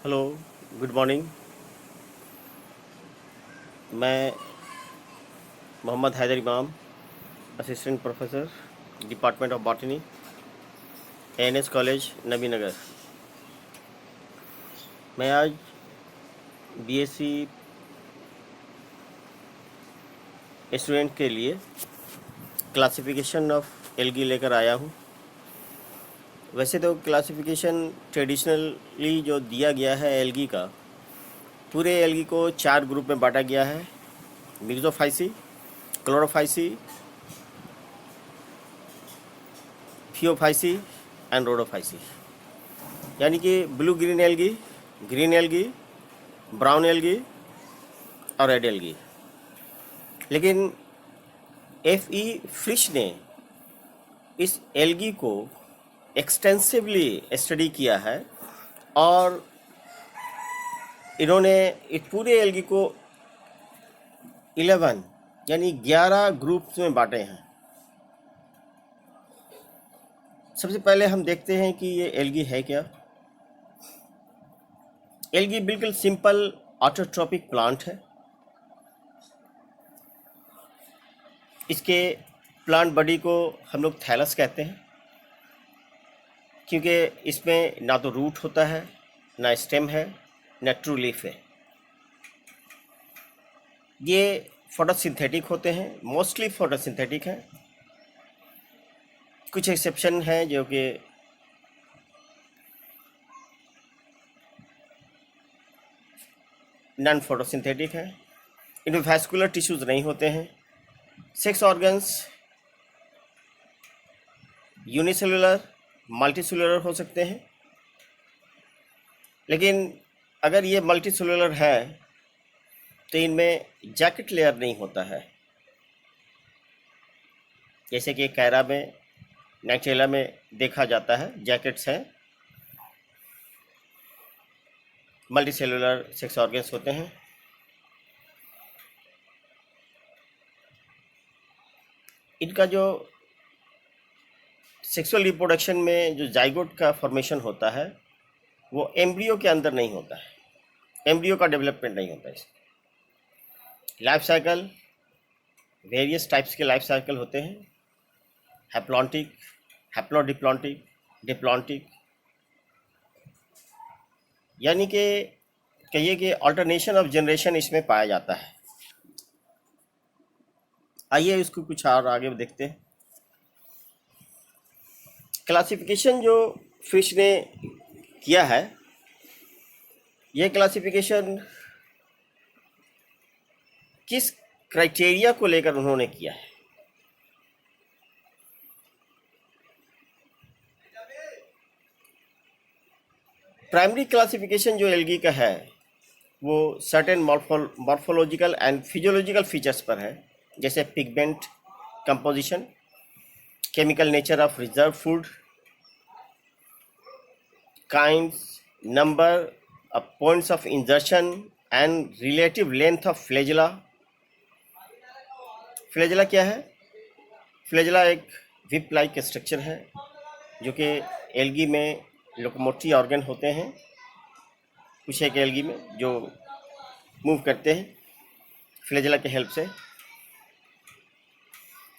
Hello, good morning. मैं मोहम्मद हैदर इमाम, assistant professor, department of botany, ANS college नबी नगर। मैं आज बीएससी स्टूडेंट के लिए क्लासिफिकेशन ऑफ एल्गी लेकर आया हूँ। वैसे तो क्लासिफिकेशन ट्रेडिशनली जो दिया गया है एल्गी का, पूरे एल्गी को 4 ग्रुप में बांटा गया है: मिक्सोफाइसी, क्लोरोफाइसी, थियोफाइसी एंड रोडोफाइसी। यानी कि blue green algae, brown algae और रेड एल्गी। लेकिन एफ ई फ्रिश ने इस एल्गी को एक्सटेंसिवली स्टडी किया है और इन्होंने इस पूरे एल्गी को 11 यानी 11 ग्रुप्स में बांटे हैं। सबसे पहले हम देखते हैं कि ये एल्गी है क्या। एल्गी बिल्कुल सिंपल ऑटोट्रॉपिक प्लांट है। इसके प्लांट बॉडी को हम लोग थैलस कहते हैं, क्योंकि इसमें ना तो रूट होता है, ना स्टेम है, ना ट्रू लीफ है। ये फोटोसिंथेटिक होते हैं, मोस्टली फोटोसिंथेटिक हैं। कुछ एक्सेप्शन हैं जो कि नॉन फोटोसिंथेटिक है। इनमें वैस्कुलर टिश्यूज नहीं होते हैं। सेक्स ऑर्गन्स यूनिसेलुलर, मल्टीसेलुलर हो सकते हैं। लेकिन अगर ये मल्टीसेलुलर है तो इनमें जैकेट लेयर नहीं होता है, जैसे कि कैरा में, नाइट्रेला में देखा जाता है, जैकेट्स हैं। मल्टीसेलुलर सेक्स ऑर्गन्स होते हैं। इनका जो सेक्सुअल रिप्रोडक्शन में जो जाइगोट का फॉर्मेशन होता है वो एम्ब्रियो के अंदर नहीं होता है। एम्ब्रियो का डेवलपमेंट नहीं होता है इसका। लाइफ साइकिल, वेरियस टाइप्स के लाइफ साइकिल होते हैं: हैप्लॉन्टिक, हैप्लोडिप्लॉन्टिक, डिप्लॉन्टिक। यानी कि कहिए कि अल्टरनेशन ऑफ जनरेशन इसमें पाया जाता है। आइए इसको कुछ और आगे देखते हैं। क्लासिफिकेशन जो फिश ने किया है, ये क्लासिफिकेशन किस क्राइटेरिया को लेकर उन्होंने किया है? प्राइमरी क्लासिफिकेशन जो एल्गी का है वो certain morphological and physiological features पर है, जैसे pigment composition, chemical nature of reserve food, kinds, number of points of इंजर्शन and relative length of flagella. Flagella क्या है? फ्लैजेला एक विप लाइक स्ट्रक्चर है जो कि एल्गी में लोकोमोटरी ऑर्गन होते हैं, कुछ एक एल्गी में जो मूव करते हैं फ्लैजेला के हेल्प से।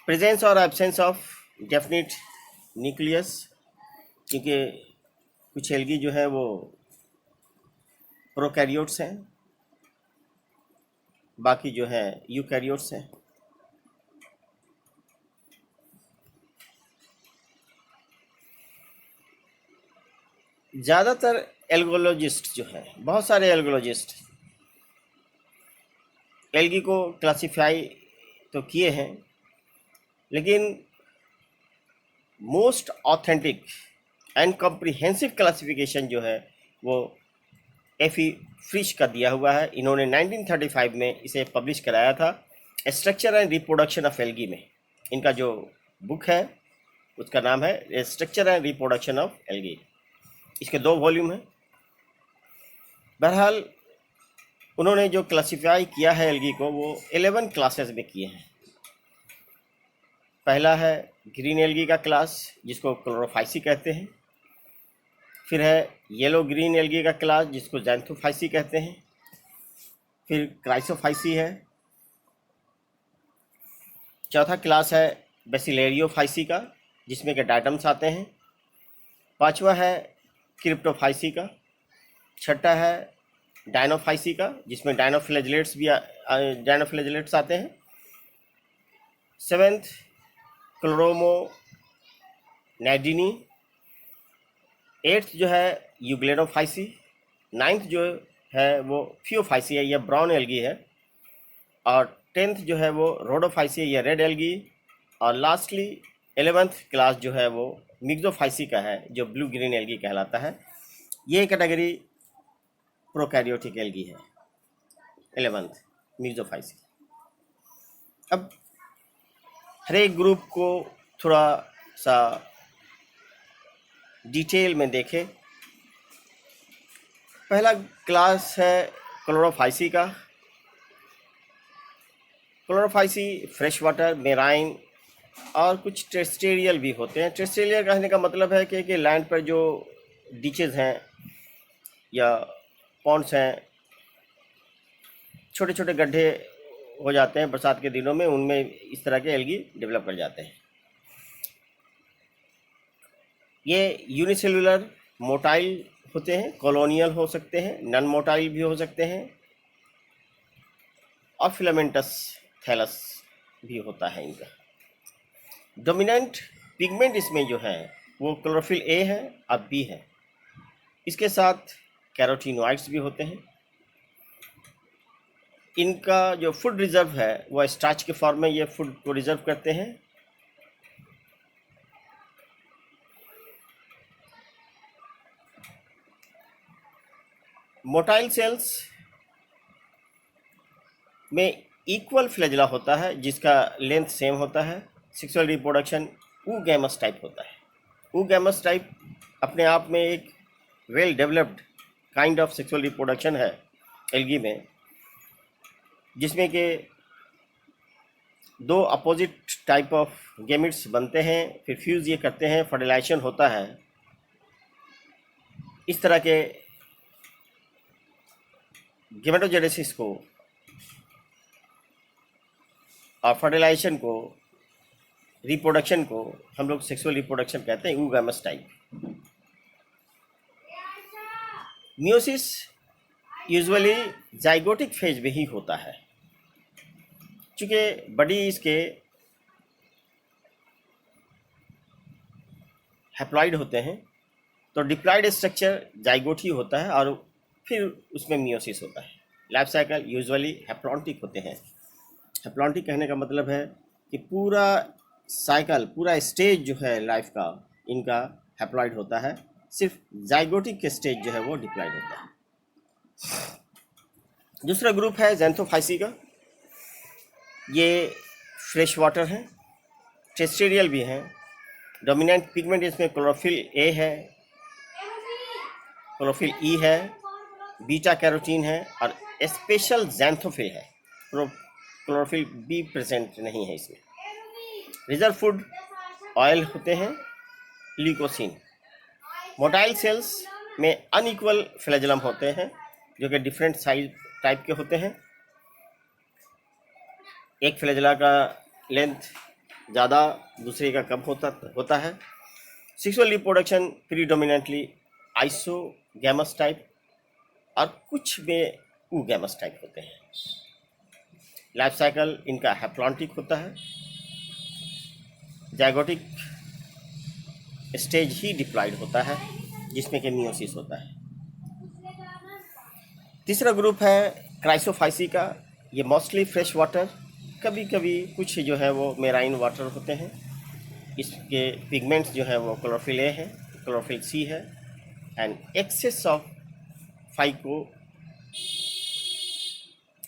प्रेजेंस और एब्सेंस ऑफ डेफिनिट न्यूक्लियस, क्योंकि कुछ एल्गी जो है वो प्रोकैरियोट्स हैं, बाकी जो है यूकैरियोट्स हैं। ज़्यादातर एल्गोलॉजिस्ट जो है, बहुत सारे एल्गोलॉजिस्ट एल्गी को क्लासिफाई तो किए हैं, लेकिन most authentic and comprehensive classification जो है वो एफी फ्रिश का दिया हुआ है। इन्होंने 1935 में इसे पब्लिश कराया था, structure and reproduction of algae में। इनका जो बुक है उसका नाम है structure and reproduction of algae. इसके 2 वॉल्यूम हैं। बहरहाल उन्होंने जो क्लासिफाई किया है एल्गी को वो 11 क्लासेस में किए हैं। पहला है ग्रीन एल्गी का क्लास, जिसको क्लोरोफाइसी कहते हैं। फिर है येलो ग्रीन एल्गी का क्लास जिसको ज़ैंथोफाइसी कहते हैं। फिर क्राइसोफाइसी है। चौथा क्लास है बेसिलेरियोफाइसी का जिसमें के डायटम्स आते हैं। पांचवा है क्रिप्टोफाइसी का। छठा है डायनोफाइसी का जिसमें डायनोफ्लैजेलेट्स आते हैं। सेवेंथ क्लोरोमोनैडिनी। एट्थ जो है यूग्लेनोफाइसी। नाइन्थ जो है वो फियोफाइसी है, यह ब्राउन एल्गी है। और टेंथ जो है वो रोडोफाइसी है, यह रेड एल्गी। और लास्टली 11th क्लास जो है वो मिक्सोफाइसी का है जो ब्लू ग्रीन एल्गी कहलाता है। ये कैटेगरी प्रोकैरियोटिक एल्गी है 11th मिक्सोफाइसी। अब हर एक ग्रुप को थोड़ा सा डिटेल में देखें। पहला क्लास है क्लोरोफाइसी का। क्लोरोफाइसी फ्रेश वाटर, मेराइन और कुछ टेरेस्ट्रियल भी होते हैं। टेरेस्ट्रियल कहने का मतलब है कि लैंड पर जो डीचेज हैं या पॉन्ड्स हैं, छोटे छोटे गड्ढे हो जाते हैं बरसात के दिनों में, उनमें इस तरह के एल्गी डेवलप कर जाते हैं। ये यूनिसेलुलर मोटाइल होते हैं, कॉलोनियल हो सकते हैं, नॉन मोटाइल भी हो सकते हैं, और फिलामेंटस थैलस भी होता है इनका। डोमिनेंट पिगमेंट इसमें जो है वो क्लोरोफिल ए है और बी है। इसके साथ कैरोटीनॉइड्स भी होते हैं। इनका जो फूड रिजर्व है वह स्टार्च के फॉर्म में ये फूड को रिजर्व करते हैं। मोटाइल सेल्स में इक्वल फ्लैजेला होता है जिसका लेंथ सेम होता है। सेक्सुअल रिप्रोडक्शन ऊगैमस टाइप होता है। ऊगैमस टाइप अपने आप में एक well developed kind of sexual reproduction है एल्गी में, जिसमें कि दो अपोजिट टाइप ऑफ गैमेट्स बनते हैं, फिर फ्यूज़ ये करते हैं, फर्टिलाइजेशन होता है। इस तरह के गेमेटोजेनेसिस को और फर्टिलाइजेशन को, रिप्रोडक्शन को हम लोग सेक्सुअल रिप्रोडक्शन कहते हैं, oogamous type. Meiosis usually zygotic phase में ही होता है। चूँकि बडीज के हैप्लॉइड होते हैं तो डिप्लॉइड स्ट्रक्चर जाइगोट ही होता है और फिर उसमें मियोसिस होता है। लाइफ साइकिल यूजुअली हैप्लॉन्टिक होते हैं। हैप्लॉन्टिक कहने का मतलब है कि पूरा साइकिल, पूरा स्टेज जो है लाइफ का, इनका हैप्लॉइड होता है। सिर्फ जाइगोटिक के स्टेज जो है वो डिप्लॉइड होता है। दूसरा ग्रुप है ज़ैंथोफाइसी का। ये फ्रेश वाटर हैं, टेरेस्ट्रियल भी हैं। डोमिनेंट पिगमेंट इसमें क्लोरोफिल ए है, क्लोरोफिल ई है, बीटा कैरोटीन है और स्पेशल ज़ैंथोफिल है। क्लोरोफिल बी प्रेजेंट नहीं है इसमें। रिजर्व फूड ऑयल होते हैं, ल्यूकोसिन। मोटाइल सेल्स में अनइक्वल फ्लैजेलम होते हैं जो कि डिफरेंट साइज टाइप के होते हैं। एक फ्लैजेला का लेंथ ज़्यादा, दूसरे का कम होता है। Sexual reproduction predominantly isogamous type और कुछ में ऊगैमस टाइप होते हैं। लाइफ साइकिल इनका हैप्लॉन्टिक होता है। जाइगोटिक स्टेज ही डिप्लॉइड होता है जिसमें कि मियोसिस होता है। तीसरा ग्रुप है क्राइसोफाइसी का। ये मोस्टली फ्रेश वाटर, कभी कभी कुछ जो है वो मेराइन वाटर होते हैं। इसके पिगमेंट्स जो है वो क्लोरोफिल ए है, क्लोरोफिल सी है एंड एक्सेस ऑफ फाइको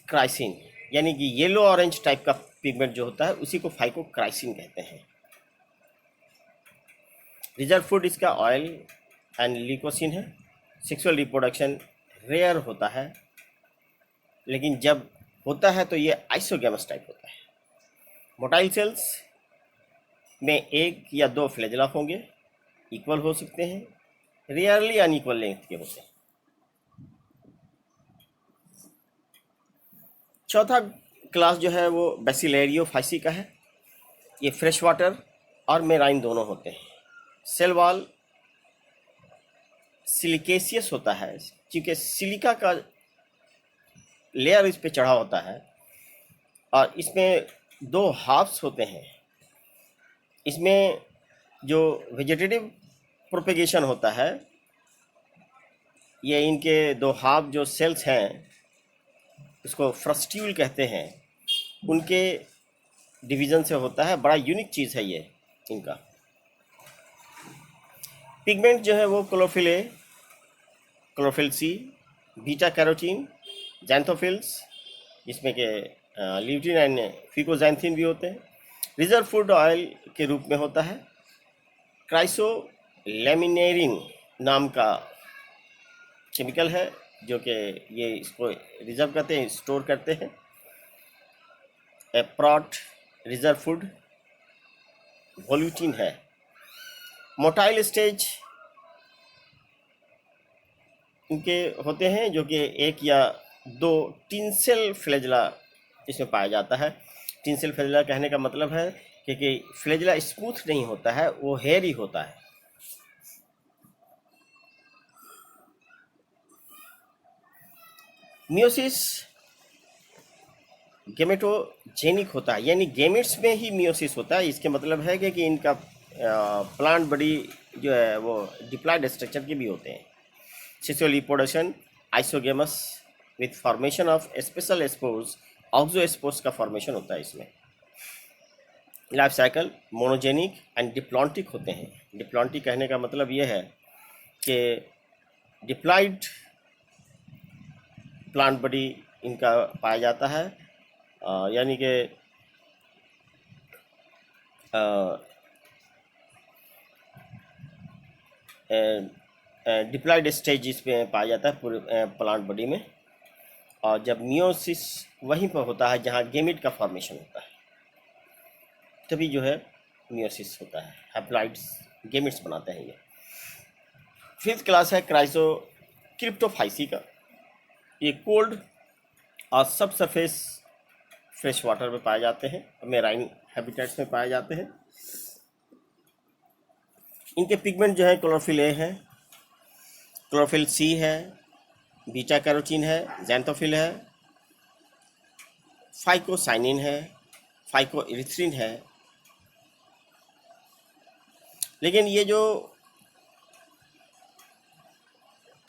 क्राइसिन, यानी कि येलो ऑरेंज टाइप का पिगमेंट जो होता है उसी को फाइको क्राइसिन कहते हैं। रिजर्व फूड इसका ऑयल एंड ल्यूकोसिन है। सेक्सुअल रिप्रोडक्शन रेयर होता है, लेकिन जब होता है तो ये आइसोगैमस टाइप होता है। मोटाइल सेल्स में एक या दो फ्लैजेला होंगे, इक्वल हो सकते हैं, रेयरली अनइक्वल लेंथ के होते हैं। चौथा क्लास जो है वो बेसिलेरियोफाइसी का है। ये फ्रेश वाटर और मेराइन दोनों होते हैं। सेल वॉल सिलिकेशियस होता है, क्योंकि सिलिका का लेयर इस पे चढ़ा होता है, और इसमें दो हाफ्स होते हैं। इसमें जो वेजिटेटिव प्रोपेगेशन होता है, ये इनके दो हाफ जो सेल्स हैं, उसको फ्रस्ट्यूल कहते हैं, उनके डिवीज़न से होता है। बड़ा यूनिक चीज़ है ये इनका। पिगमेंट जो है वो chlorophyll a, chlorophyll c, beta carotene, xanthophylls, जिसमें के ल्यूटिन एंड फिकोजैंथिन भी होते हैं। रिजर्व फूड ऑयल के रूप में होता है। क्राइसोलेमिनेरिन नाम का केमिकल है, जो कि ये इसको रिजर्व करते हैं, स्टोर करते हैं। एप्रॉट रिजर्व फूड वोल्यूटिन है। मोटाइल स्टेज इनके होते हैं, जो कि एक या दो टिंसेल फ्लैजेला इसमें पाया जाता है। टिंसेल फ्लैजेला कहने का मतलब है कि फ्लैजेला स्मूथ नहीं होता है, वो हेयरी होता है। मियोसिस गेमेटोजेनिक होता है, यानी गेमेट्स में ही मियोसिस होता है। इसके मतलब है कि इनका प्लांट बॉडी जो है वो डिप्लॉयड स्ट्रक्चर के भी होते हैं। Sexual reproduction isogamous with formation of special spores, auxospores का फॉर्मेशन होता है इसमें। Life cycle monogenic and diplontic होते हैं। डिप्लॉन्टिक कहने का मतलब ये है कि डिप्लॉयड प्लांट बॉडी इनका पाया जाता है, यानी कि डिप्लॉयड स्टेज इसमें पाया जाता है पूरे प्लांट बॉडी में। और जब मियोसिस वहीं पर होता है जहाँ गेमिट का फॉर्मेशन होता है, तभी जो है मियोसिस होता है। हैप्लॉइड्स गेमिट्स बनाते हैं ये। फिफ्थ क्लास है क्राइसोक्रिप्टोफाइसी का। ये कोल्ड और सब सरफेस फ्रेश वाटर में पाए जाते हैं, मेराइन हैबिटेट्स में पाए जाते हैं। इनके पिगमेंट जो है क्लोरोफिल ए है, क्लोरोफिल सी है, बीटा कैरोटीन है, जैंथोफिल है, फाइकोसाइनिन है, फाइकोइरिथ्रिन है। लेकिन ये जो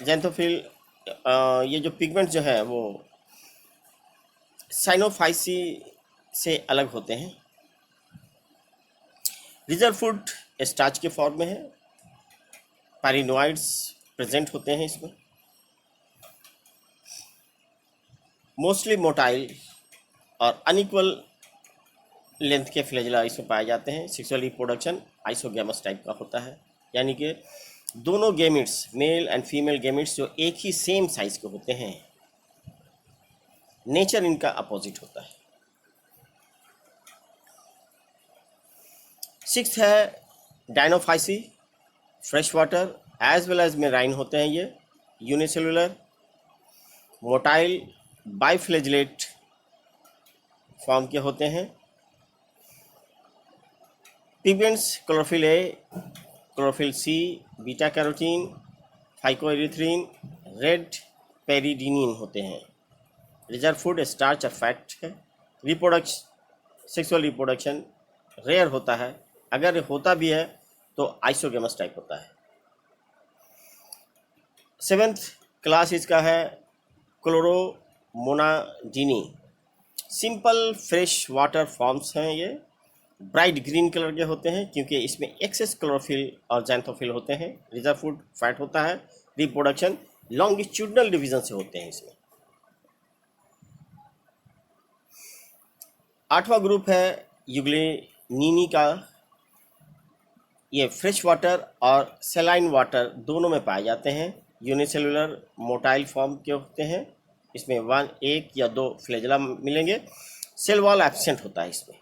जैंथोफिल ये जो पिगमेंट जो है वो साइनोफाइसी से अलग होते हैं। रिजर्व फूड स्टार्च के फॉर्म में है। पैरिनोइड्स प्रेजेंट होते हैं इसमें। मोस्टली मोटाइल और अनइक्वल लेंथ के फ्लैजेला इसमें पाए जाते हैं। सेक्सुअल रिप्रोडक्शन आइसोगेमस टाइप का होता है, यानी कि दोनों gametes, male and female gametes, जो एक ही सेम साइज के होते हैं। नेचर इनका अपोजिट होता है। सिक्स्थ है Dinophyceae, fresh water as well as marine होते हैं ये। यूनिसेलुलर मोटाइल बाइफ्लैजेलेट फॉर्म के होते हैं। Pigments chlorophyll a, chlorophyll c, beta carotene, phycoerythrin, red peridinin होते हैं। रिजर्व फूड स्टार्च और फैट है। रिप्रोडक्शन सेक्सुअल रिप्रोडक्शन रेयर होता है, अगर होता भी है तो आइसोगेमस टाइप होता है। सेवेंथ क्लास इसका है क्लोरोमोनाजिनी। सिंपल फ्रेश वाटर फॉर्म्स हैं ये। ब्राइट ग्रीन कलर के होते हैं, क्योंकि इसमें एक्सेस क्लोरोफिल और जैंथोफिल होते हैं। रिजर्व फूड फैट होता है। रिप्रोडक्शन लॉन्गिट्यूडनल डिवीजन से होते हैं इसमें। आठवां ग्रुप है यूग्लिनिनी का। ये फ्रेश वाटर और सेलाइन वाटर दोनों में पाए जाते हैं। यूनिसेलुलर मोटाइल फॉर्म के होते हैं। इसमें एक या दो फ्लैजेला मिलेंगे। सेल वॉल एब्सेंट होता है इसमें।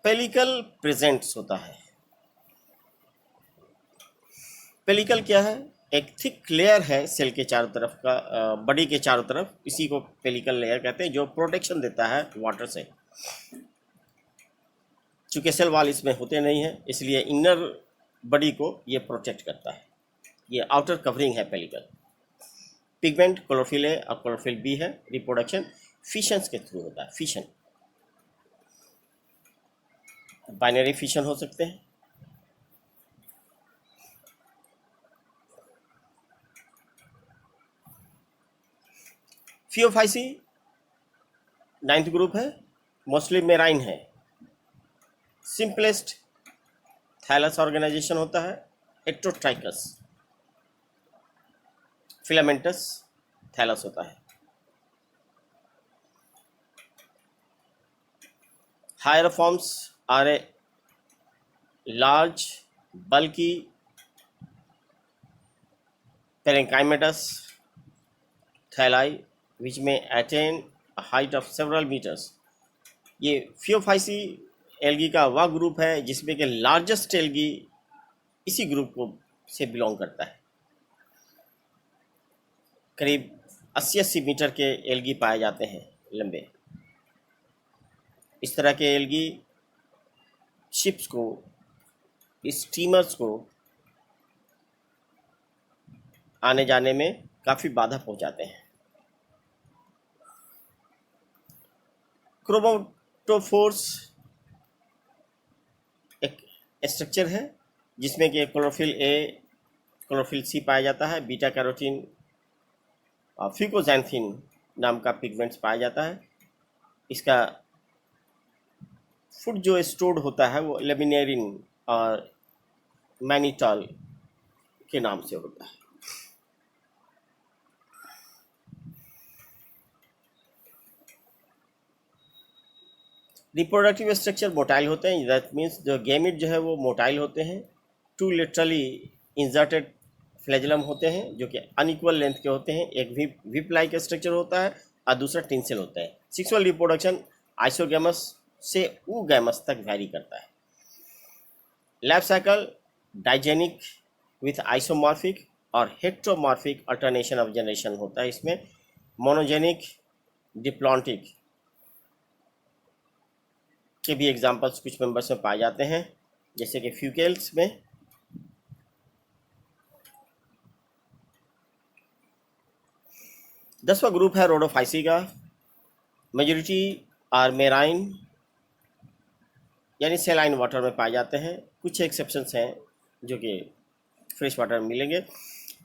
पेलिकल प्रेजेंट्स होता है। पेलिकल क्या है? एक थिक लेयर है सेल के चारों तरफ का, बॉडी के चारों तरफ, इसी को पेलिकल लेयर कहते हैं, जो प्रोटेक्शन देता है वाटर से। चूँकि सेल वाल इसमें होते नहीं हैं, इसलिए इनर बॉडी को ये प्रोटेक्ट करता है। ये आउटर कवरिंग है पेलिकल। पिगमेंट क्लोरोफिल ए और क्लोरोफिल बी है। रिप्रोडक्शन फिशंस के थ्रू होता है। फिशन, बाइनरी फिशन हो सकते हैं। फियोफाइसी 9th ग्रुप है, मोस्टली मेराइन है। सिंपलेस्ट थैलस ऑर्गेनाइजेशन होता है। हेट्रोट्राइकस, फिलामेंटस थैलस होता है। Higher forms are a large bulky parenchymatous thalli which may attain a height of several meters। ये फियोफाइसी एल्गी का वह ग्रुप है जिसमें कि लार्जेस्ट एल्गी इसी ग्रुप को से बिलोंग करता है। करीब 80-80 मीटर के एल्गी पाए जाते हैं लंबे। इस तरह के एल्गी शिप्स को, स्टीमर्स को आने जाने में काफ़ी बाधा पहुंचाते हैं। क्रोमेटोफोर्स एक स्ट्रक्चर है जिसमें कि क्लोरोफिल ए, क्लोरोफिल सी पाया जाता है। बीटा कैरोटीन और फिकोजैंथिन नाम का पिगमेंट्स पाया जाता है। इसका फूड जो स्टोर्ड होता है वो लेमिनेरिन और मैनिटॉल के नाम से होता है। रिप्रोडक्टिव स्ट्रक्चर मोटाइल होते हैं। दैट मीन्स जो गैमेट जो है वो मोटाइल होते हैं। टू लिटरली इंसर्टेड फ्लैजलम होते हैं जो कि अनइक्वल लेंथ के होते हैं। एक विप लाइक स्ट्रक्चर होता है और दूसरा टिंसिल होता है। सेक्सुअल रिप्रोडक्शन आइसोगैमस से ऊगैमस तक वैरी करता है। Life cycle digenic with isomorphic और हेट्रोमॉर्फिक अल्टरनेशन ऑफ जनरेशन होता है। इसमें मोनोजेनिक, डिप्लॉन्टिक के भी एग्जाम्पल्स कुछ मेंबर्स में पाए जाते हैं, जैसे कि फ्यूकेल्स में। दसवां ग्रुप है रोडोफाइसी का। मेजोरिटी आर मेराइन यानी सेलाइन वाटर में पाए जाते हैं। कुछ एक्सेप्शंस हैं जो कि फ्रेश वाटर में मिलेंगे।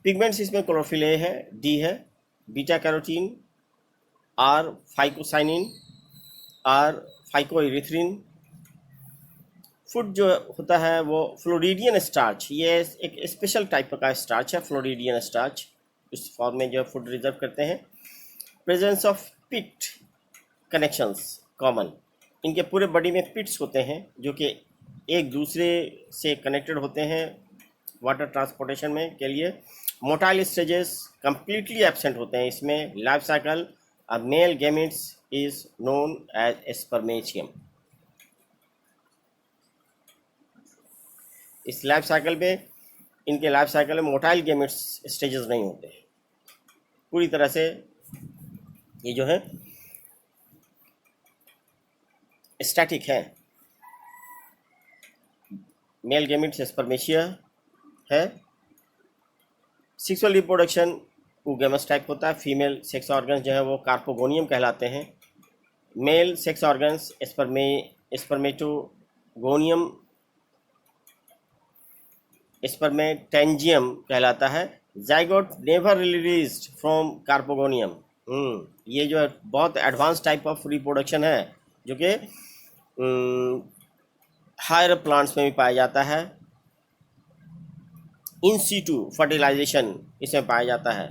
पिगमेंट्स इसमें क्लोरोफिल ए है, डी है, beta carotene, r phycocyanin, r phycoerythrin. Food जो होता है वो फ्लोरिडियन स्टार्च, ये एक स्पेशल टाइप का स्टार्च है, फ्लोरिडियन स्टार्च। इस फॉर्म में जो फूड रिजर्व करते हैं। Presence of pit connections common, इनके पूरे बॉडी में पिट्स होते हैं जो कि एक दूसरे से कनेक्टेड होते हैं वाटर ट्रांसपोर्टेशन में के लिए। मोटाइल स्टेजेस कंप्लीटली एब्सेंट होते हैं इसमें। Life cycle a male gametes is known as spermatium. इस लाइफ साइकिल में, इनके लाइफ साइकिल में मोटाइल गैमेट्स स्टेजेस नहीं होते, पूरी तरह से ये जो है स्टैटिक है। मेल गैमेट्स स्पर्मेशिया है। सेक्सुअल रिप्रोडक्शन ऊगैमस टाइप होता है। फीमेल सेक्स ऑर्गन्स जो है वो कार्पोगोनियम कहलाते हैं। मेल सेक्स ऑर्गन्स स्पर्मेटोगोनियम, स्पर्मेटेंजियम कहलाता है। Zygote never released from carpogonium. ये जो है बहुत एडवांस टाइप ऑफ रिप्रोडक्शन है जो कि हायर प्लांट्स में भी पाया जाता है। इन सीटू फर्टिलाइजेशन इसमें पाया जाता है।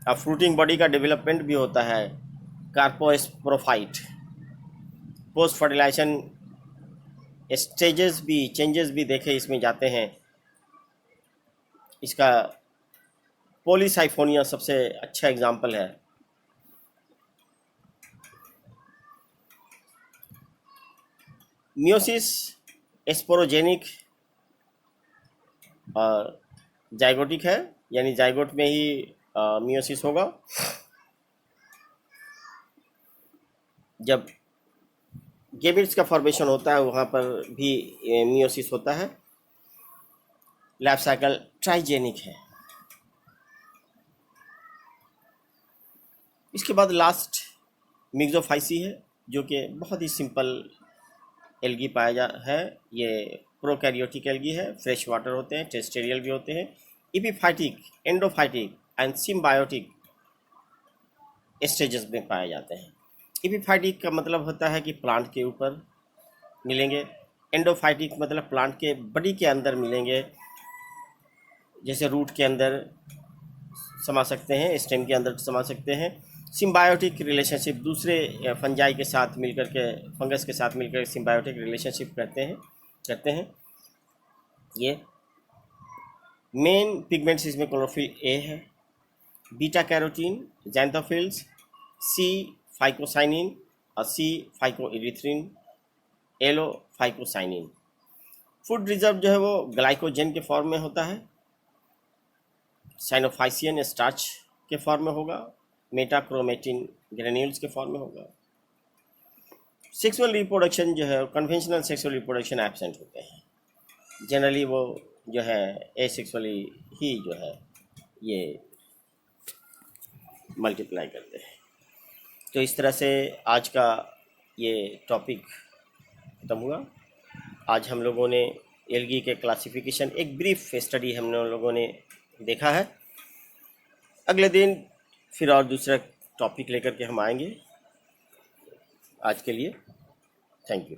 अब फ्रूटिंग बॉडी का डेवलपमेंट भी होता है। कार्पोस्पोरोफाइट। पोस्ट फर्टिलाइजेशन स्टेजेस भी, चेंजेस भी देखे इसमें जाते हैं। इसका पॉलीसाइफोनिया सबसे अच्छा एग्जाम्पल है। मियोसिस स्पोरोजेनिक और जाइगोटिक है, यानी जाइगोट में ही मियोसिस होगा। जब गेमेट्स का फॉर्मेशन होता है वहाँ पर भी मियोसिस होता है। लाइफ साइकिल ट्राइजेनिक है। इसके बाद लास्ट मिक्सोफाइसी है, जो कि बहुत ही सिंपल एल्गी पाया जा है। ये प्रोकैरियोटिक एल्गी है, फ्रेश वाटर होते हैं, टेरेस्ट्रियल भी होते हैं। Epiphytic, endophytic and symbiotic stages में पाए जाते हैं। एपिफाइटिक का मतलब होता है कि प्लांट के ऊपर मिलेंगे। एंडोफाइटिक मतलब प्लांट के बॉडी के अंदर मिलेंगे, जैसे रूट के अंदर समा सकते हैं, स्टेम के अंदर समा सकते हैं। सिम्बायोटिक रिलेशनशिप दूसरे फंजाई के साथ मिलकर के, फंगस के साथ मिलकर सिम्बायोटिक रिलेशनशिप करते हैं। ये मेन पिगमेंट्स इसमें क्लोरोफिल ए है, बीटा कैरोटीन, जैंथोफिल्स, सी फाइकोसाइनिन और सी फाइकोइरिथ्रिन, एलो फाइकोसाइनिन। फूड रिजर्व जो है वो ग्लाइकोजन के फॉर्म में होता है, साइनोफाइसियन स्टार्च के फॉर्म में होगा, मेटाक्रोमेटिन ग्रेन्यूल्स के फॉर्म में होगा। सेक्सुअल रिप्रोडक्शन जो है, कन्वेंशनल सेक्सुअल रिप्रोडक्शन एब्सेंट होते हैं। जनरली वो जो है एसेक्सुअली ही जो है ये मल्टीप्लाई करते हैं। तो इस तरह से आज का ये टॉपिक खत्म हुआ। आज हम लोगों ने एल्गी के क्लासिफिकेशन, एक ब्रीफ स्टडी हम लोगों ने देखा है। अगले दिन फिर और दूसरा टॉपिक लेकर के हम आएंगे। आज के लिए थैंक यू।